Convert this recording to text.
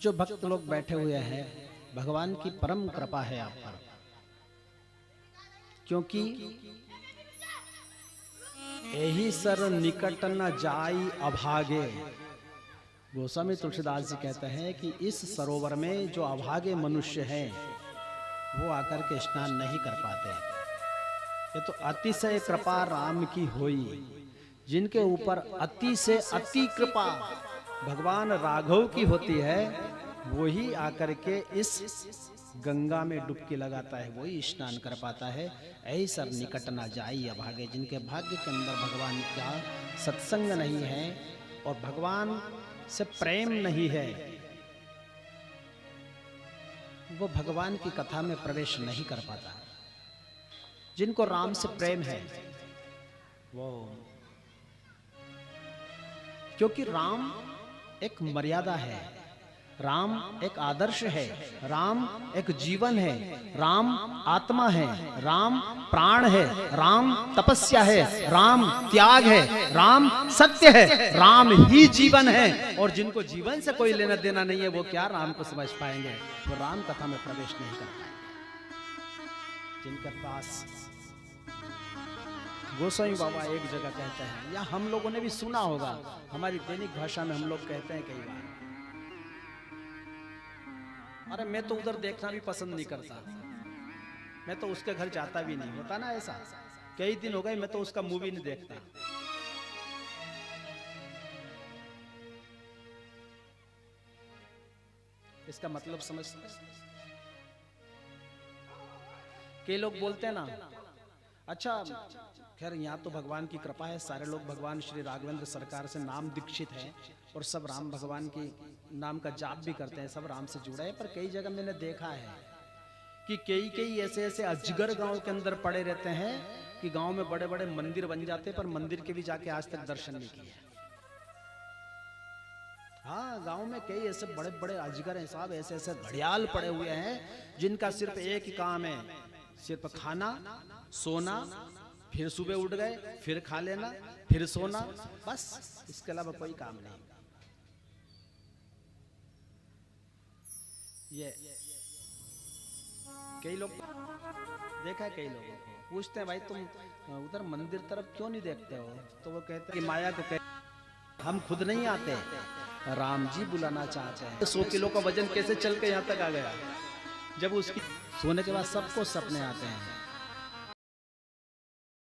जो भक्त लोग बैठे हुए हैं, भगवान की परम कृपा है आप पर, क्योंकि यही सर निकट न जाई अभागे। गोस्वामी तुलसीदास जी कहते हैं कि इस सरोवर में जो अभागे मनुष्य हैं वो आकर के स्नान नहीं कर पाते। ये तो अतिशय कृपा राम की होई, जिनके ऊपर अति से अति कृपा भगवान राघव की होती है, वही आकर के इस गंगा में डुबकी लगाता है, वही स्नान कर पाता है। ऐ सर निकट ना जाई अभागे, जिनके भाग्य के अंदर भगवान का सत्संग नहीं है और भगवान से प्रेम नहीं है, वो भगवान की कथा में प्रवेश नहीं कर पाता। जिनको राम से प्रेम है वो, क्योंकि राम एक मर्यादा है, राम एक आदर्श है, राम एक जीवन है, राम आत्मा है, राम प्राण है, राम तपस्या है, राम त्याग है, राम सत्य है, राम ही जीवन है। और जिनको जीवन से कोई लेना देना नहीं है वो क्या राम को समझ पाएंगे, वो राम कथा में प्रवेश नहीं कर पाएंगे। जिनके पास गोसाई बाबा एक जगह कहते हैं, या हम लोगों ने भी सुना होगा, हमारी दैनिक भाषा में हम लोग कहते हैं कई बार, अरे मैं तो उधर देखना भी पसंद नहीं करता, मैं तो उसके घर जाता भी नहीं। होता ना ऐसा, कई दिन हो गए मैं तो उसका मूवी नहीं देखता। इसका मतलब समझते? कई लोग बोलते हैं ना, अच्छा खैर यहाँ तो भगवान की कृपा है, सारे लोग भगवान श्री राघवेंद्र सरकार से नाम दीक्षित हैं और सब राम भगवान की नाम का जाप भी करते हैं, सब राम से जुड़े हैं। पर कई जगह मैंने देखा है कि कई ऐसे ऐसे अजगर गांव के अंदर पड़े रहते हैं कि गांव में बड़े बड़े मंदिर बन जाते हैं, पर मंदिर के भी जाके आज तक दर्शन नहीं किए। हाँ, गांव में कई ऐसे बड़े बड़े अजगर हैं साहब, ऐसे ऐसे घड़ियाल पड़े हुए हैं जिनका सिर्फ एक ही काम है, सिर्फ खाना सोना, फिर सुबह उठ गए फिर खा लेना फिर सोना, बस इसके अलावा कोई काम नहीं। ये कई लोग देखा है, कई लोगों को पूछते हैं भाई तुम उधर मंदिर तरफ क्यों नहीं देखते हो, तो वो कहते हैं कि माया को कहते हम खुद नहीं आते, राम जी बुलाना चाहते हैं। 100 किलो का वजन कैसे चल के यहाँ तक आ गया, जब उसकी सोने के बाद सबको सपने आते हैं।